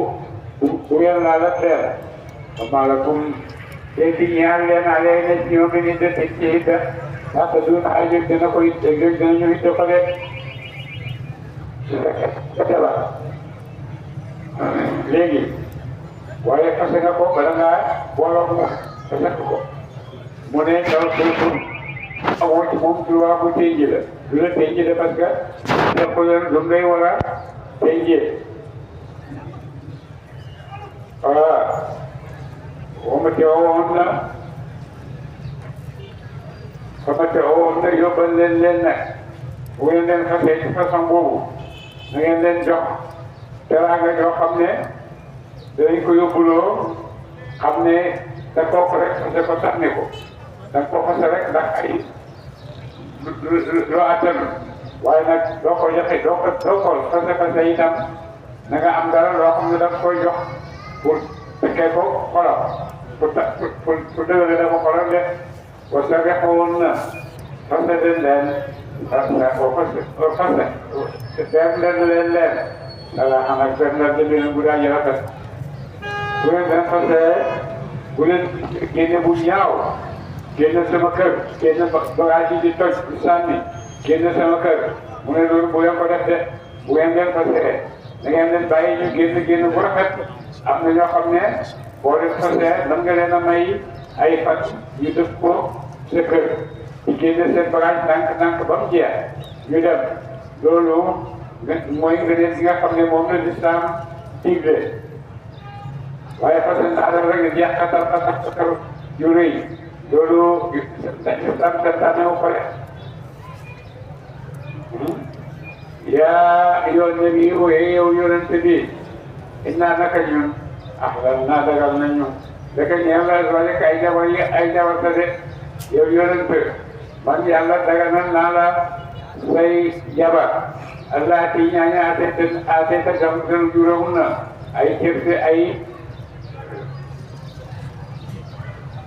ngeen laala teel fa maa lakum léegi ñaar leen ale na ci ñoom ni de teg ci idda ndax duun ay jëg dina ko it jëg dina ñu idda ko de su fekkee jabar léegi waaye fase nga ko bala ngaa booloo ko te fekk ko mu ne daw dootul amoo ci moom droit bu tënji la du la tënji de parce que def ko leen lu ngay war a tënjee voilà wama teewoon na yóbbal leen nag bu ngeen leen xasee ci façon boobu na ngeen leen jox teraanga joo xam ne danañ ko yóbbuloo xam ne da kooku rek fase ko sànni ko da ko fase rek ndax ay loo attan waaye nag doo ko joxe doo ko fase itam na nga am dara loo xam ne da nga koy jox pour fekkee ko xolam pour dëgëre dafa xolam de wa sabixoon na fase leen leen dala xam ak benn leen bu daa rafet bu leen leen fasee bu leen génne bu ñaaw génne sama kër génne bagage yi di toj di sànni génne sama kër mu ne loolu bu leen ko def de bu ngeen leen fasee da ngeen leen bàyyi ñu génn bu rafet am na ñoo xam ne boo leen fasee mën nga leen a may ay fan ñu def ko sa kër di génne seen bagage ndànk ba mu jeex ñu dem loolu mooy nga leen nga xam ne moom la lislaam digle waaye fas yéene alal rek jeex xatar yu rëy loolu lislaam santaane wu ko yaa yoon ne bii ooyee yow yonente bi innaa naka ñun naa dagal nañ ñu daka ñeel la rek ay jabar ta de yow yonente man yàlla daganal naa la say jabar allaati ñaaña ateeta gam ten juróom ay cërte ay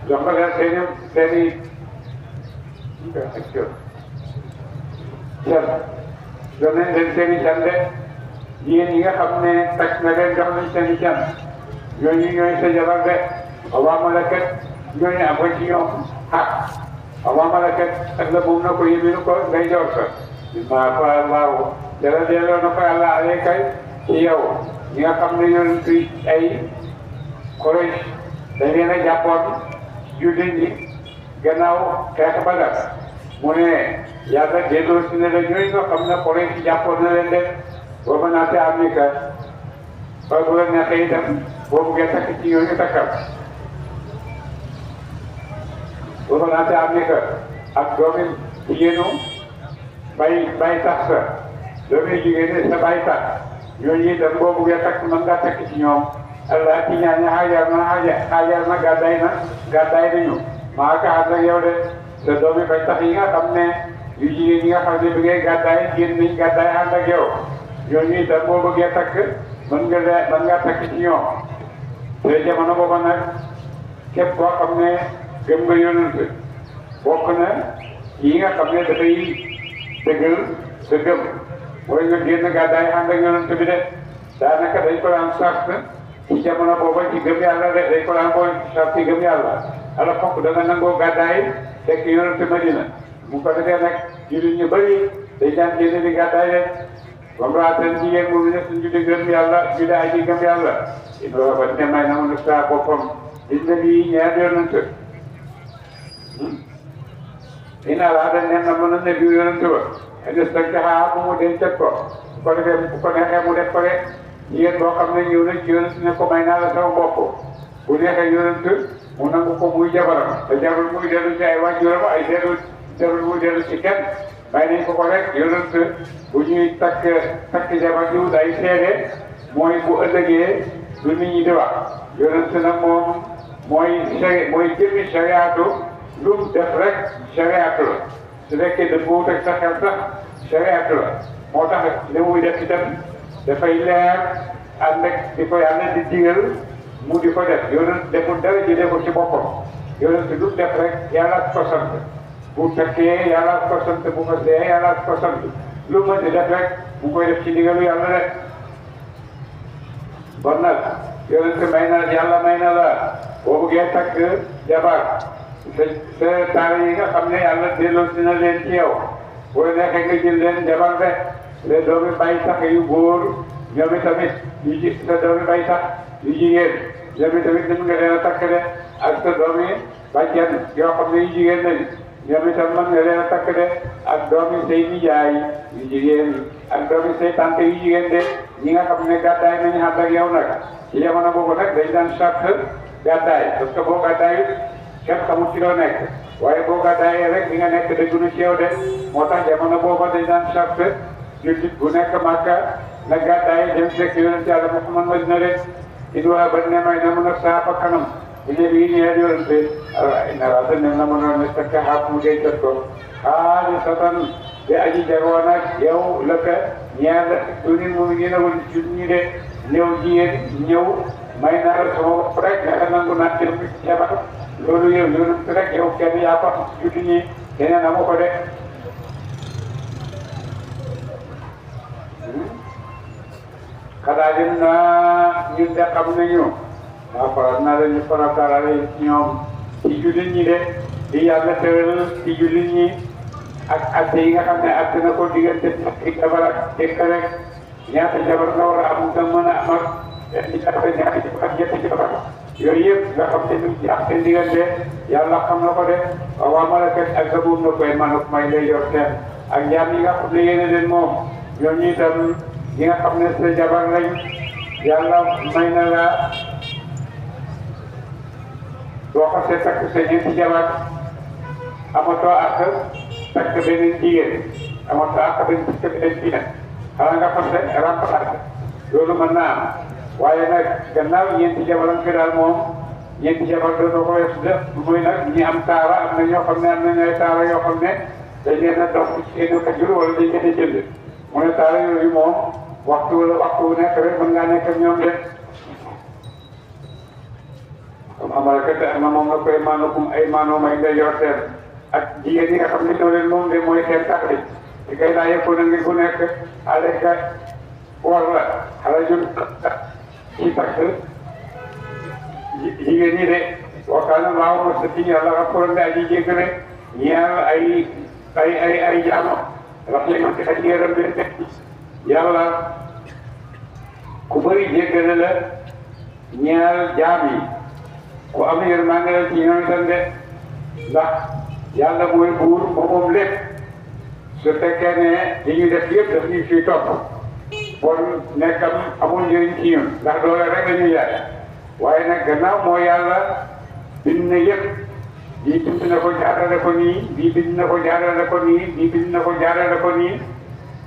jox ko leen seeni can jox nañ leen seeni can de jigéen ñi nga xam ne takk na leen jox nañ seeni can ñooñu ñooy sa jabar de awaa malakat ñooñu am ko ci ñoom xaq awaa malakat ak la moom na ko yéminu ko ngay jox sa maa fa laaw dara delloo na ko yàlla alekay ci yow ñi nga xam ne yoon fi ay Quraysh dañ leen a jàppoon jullit ñi gannaaw xeex Badar mu ne yàlla delloo si ne la ñooy nga xam ne Quraysh jàppoon na leen de boo mën naa te am ni que ba bu la neexee itam boo buggee takk ci ñooñu takkal boo mën naa te am ni que ak doomi jigéenu bay tax sa doomi jigéen sa bay tax ñooñu itam boo buggee takk mën ngaa takk ci ñoom Allah ci ñaaña xaajar na gàddaay nañu maa ka ànd ak yow de sa doomi bay tax yi nga xam ne yu jigéen ñi nga xam ne bi ngay gàddaay génn nañ gàddaay ànd ak yow ñooñu itam boo bëggee takk mën ngaa takk ci ñoom te jamono booba nag képp koo xam ne gëm nga yonent bokk na yi nga xam ne dafay dëggal sa gëm mooy nga génn gàddaay ànd ak yonent bi de daanaka dañ ko daan sart ci jamono booba ci gëm yàlla de dañ ko daan boole ci sart ci gëm yàlla ala fokk da nga nangoo gàddaay fekk yonent Madina mu ko defee nag jullit ñu bëri dañ daan génn di gàddaay de ba mu raateen jigéen boobu ne suñ julli gëm yàlla julli ay ji gëm yàlla Ibrahima ba ne may na mu ne saa boppam dina lii ñaar yonent ina laa dañ ne na mën a nebi yonent ba des dañ taxaa bu mu dencat ko bu ko defee bu ko neexee mu def ko rek jigéen boo xam ne ñëw na ci yonent ne ko may naa la sama bopp bu neexee yonent mu nangu ko muy jabaram te jarul muy dellu ci ay waajuram ay jarul muy dellu ci kenn may nañ ko rek yonent bu ñuy takk jabar jiw day seede mooy bu ëllëgee lu nit ñi di wax yonent nag moom mooy jëmmi shariatu lu mu def rek shariatu la su fekkee dafa wut ak sa xel sax shariatu la moo tax li muy def itam dafay leer ànd ak di ko yàlla di digal mu di ko def yonent deful dara jëlee ko ci boppam yonent lu def rek yàlla ko sant bu fekkee yàlla ko sant bu ko see yàlla ko sant lu mën di def rek mu koy def ci digalu yàlla rek bon nag yonent may na yàlla may na la boo bëggee takk jabar sa taara yi nga xam ne yàlla delloo si na leen ci yow boo neexee nga jël leen jabar de les doomi bay tax yu góor ñoom itamit sa doomi bay tax yu jigéen ñoom itamit mën nga leen a takk de ak sa doomi bàjjan yoo xam ne yu jigéen lañ ñoom itam mën nga leen a takk de ak doomi say nijaay yu jigéen ak doomi say tante yu jigéen de ñi nga xam ne gàddaay nañu ànd ak yow nag ci jamono boobu nag dañ daan charte gàddaay parce que boo gàddaayut kenn xamul ci loo nekk waaye boo gàddaayee rek di nga nekk dëggunu ci yow de moo tax jamono boobu dañ daan charte jullit bu nekk Makka na gàddaay dem fekk yonent Yàlla Muhammad Madina rek idwa ba ne may na mën a saapa kanam ile bi ñeel yonente ina rasa ne na mënoon ne sakka xaap mu ngay jot ko xaalisatan de aji jagoo nag yow la ka ñeel duni mu ngi na woon jul ñi de ñëw jigéen ñëw may naa la sama bopp rek nga nangu naa jël bi jabar loolu yow yonente rek yow kenn yaa ko julli ñi keneen amu ko de xanaa dem naa ñun de xam nañu waaw faral naa leen ñu farataale ci ñoom ci jullit ñi de di yàlla tëral ci jullit ñi ak atte yi nga xam ne atte na ko diggante ci jabar ak jëkkër rek ñaata jabar nga war a am nga mën a am ak ñaata jabar ak ñetti jabar yooyu yëpp nga xam ne ñu ci ak seen diggante yàlla xam na ko de waaw malakat ak sa buum na koy man may lay yor seen ak njaam yi nga xam ne yéene leen moom ñooñu itam ñi nga xam ne sa jabar lañ yàlla may na la boo xasee takk sa ñeenti jabar amatoo ak takk beneen jigéen amatoo ak beneen jigéen xanaa nga fase remplacé loolu mën naa am waaye nag gannaaw ñeenti jabaram fi daal moom ñeenti jabar dootoo ko weesu def muy nag ñi am taara am na ñoo xam ne am nañu ay taara yoo xam ne dañ leen a dox ci seen kajur wala dañ leen a jënd mu ne taara yooyu moom waxtu wu nekk rek mën ngaa nekk ak ñoom de comme amalakat am na moom nga koy maanaam ay maanaam ay nga yor seen ak jigéen ñi nga xam ne ñoo leen moom de mooy seen tax li di kay laa yëpp na ngi ku nekk xale ka war la xale jun ci takk jigéen ñi de waxtaan laaw ma sa tiñ yàlla rapporté ne aji jéggale ñeel ay jaamo wax leen ci ak yéram de yàlla ku bëri jéggale la ñeel jaam yi ku am yërmande la ci ñoom itam de ndax yàlla mooy buur moom lépp su fekkee ne li ñu def yëpp daf ñu ciy topp bon nekkam amul njëriñ ci ñun ndax doole rek la ñuy jaay waaye nag gannaaw moo yàlla bind na yëpp bii bind na ko jaarale ko nii bii bind na ko jaarale ko nii bii bind na ko jaarale ko nii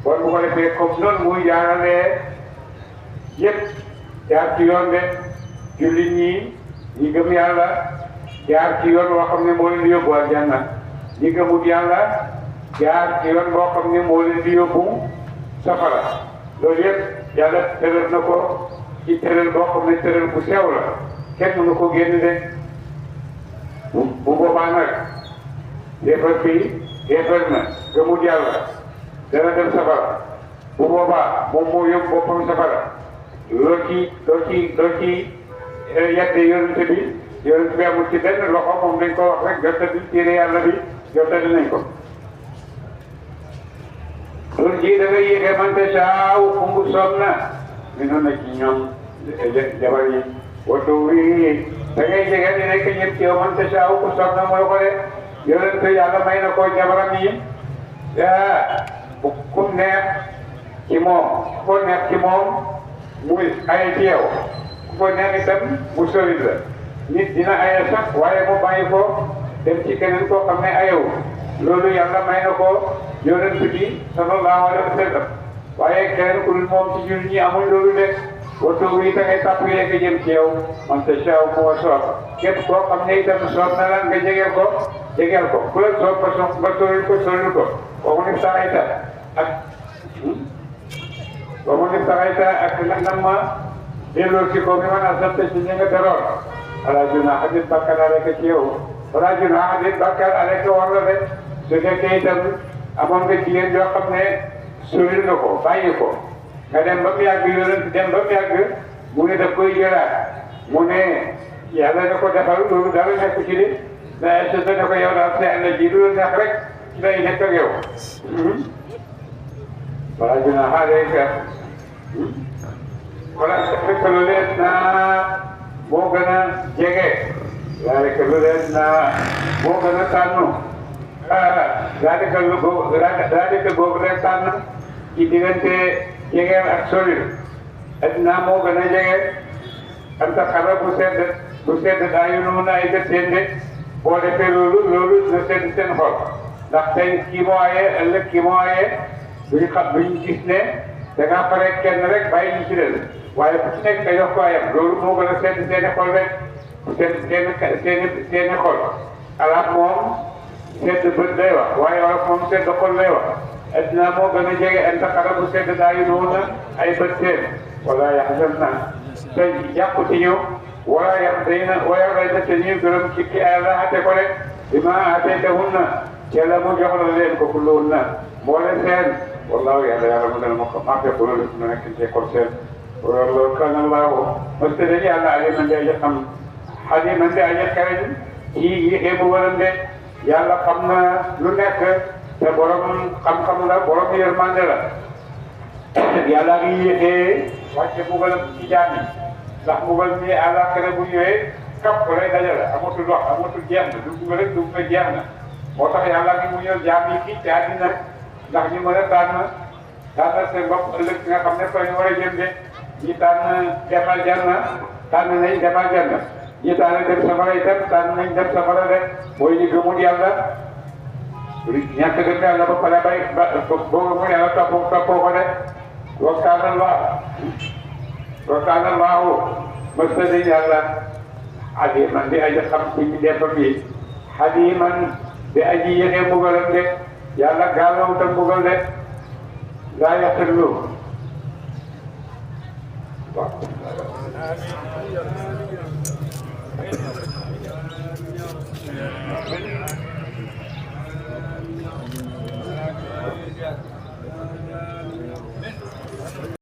bon bu ko defee comme noonu muy jaaralee yëpp jaar ci yoon de jullit ñi ñi gëm yàlla jaar ci yoon boo xam ne moo leen di yóbbu aljanna ñi gëmut yàlla jaar ci yoon boo xam ne moo leen di yóbbu safara loolu yëpp yàlla tëral na ko ci tëral boo xam ne tëral bu sew la kenn mënu ko génn de bu boobaa nag defar fii defar na gëmut yàlla dana dem safara bu boobaa moom moo yóbbu boppam safara loo ci yedde yonente bi amul ci benn loxo moom dañ ko wax rek jottali téere yàlla bi jottali nañ ko loolu ji da ngay yéexee mante saaw kumbu soob na mi noonu na ci ñoom jabar yi watu wi da ngay jege di nekk ñëpp ci yow mante saaw ku soob na mooy ko de yonente yàlla may na ko jabaram yi bu kum neex ci moom ku ko neex ci moom muy ay ci yow ku ko neex itam mu sori la nit dina aye sax waaye mu bàyyi ko dem ci keneen koo xam ne ayewu loolu yàlla may na ko yonent bi sallallahu alayhi wa sallam waaye keneen ku dul moom ci ñun ñi amul loolu de waxtu wi da ngay tàpp yeeg jëm ci yow man te saaw mu wa soob képp koo xam ne itam soob na la nga jegeel ko ku la soob ba soril ko kooku ne saxayta ak kooku ne saxayta ak nangam ma delloo ci ko mi man a sant ci ñi nga teroon ala junaaha dit bakkar aleka ci yow wala junaaha dit bakkar aleka war la de su fekkee itam amoon nga jigéen yoo xam ne soril nga ko bàyyi ko nga dem ba mu yàgg yonent dem ba mu yàgg mu ne daf koy jëlaat mu ne yàlla na ko defal loolu dara nekk ci de mais est-ce que ne ko yow daal seen la ji lu la neex rek ci lay nekk ak yow wala dina xaaree ka wala fekk lu leen naa moo gën a jege daa rek lu leen naa moo gën a tànnu daa dëkk boobu rek tànn ci diggante jegeel ak sori addinaa moo gën a jege am ta xara bu sedd daa yu nu mun a ay gët seen de boo defee loolu na sedd seen xol ndax tey kii moo aye ëllëg kii moo aye duñu gis ne da ngaa pare kenn rek bàyyi ñu ci des waaye ku ci nekk nga jox ko ayam loolu moo gën a sedd seeni xol rek seeni xol alaat moom sedd bët lay wax waaye wala moom sedd xol lay wax addina moo gën a jege anta xara bu sedd daa yu nu na ay bët seen wala yaxzan na te jàpp ci ñu wala yàlla na te ñuy gërëm ci ki yàlla ate ko rek bi ma aataytahun na yàlla mu jox la leen ko kulluhun na mboole seen wallaahu yàlla mu dana maa fekk loolu na nekk ci école seen loolu kan allahu parce que dañu yàlla aliman di aja xam aliman di aja xereñ yi xeebu waram de yàlla xam na lu nekk te borom xam-xam la borom yërmande la yàlla ngi yéexee wàcce mbugal ci jaam yi ndax mbugal mi àllaaxira bu ñëwee kap ko lay dajale amatul wax amatul jeex na dugg rek dugg nga jeex na moo tax yàlla ngi mu ñëw jaam yi fii ci àddina ndax ñu mën a tànn seen bopp ëllëg nga xam ne fa ñu war a jëm de ñi tànn demal janna tànn nañ demal janna ñi tànn dem safara itam tànn nañ dem safara rek mooy ñu gëmul yàlla ñàkk gëm yàlla ba pare bay boobu mu yàlla toppoo ko de وكان الله مستدين يلا حليما بأجي خمسين دفع فيه حليما بأجي يغي مغلق لك يلا قالوا تنبغل لك لا يخلوه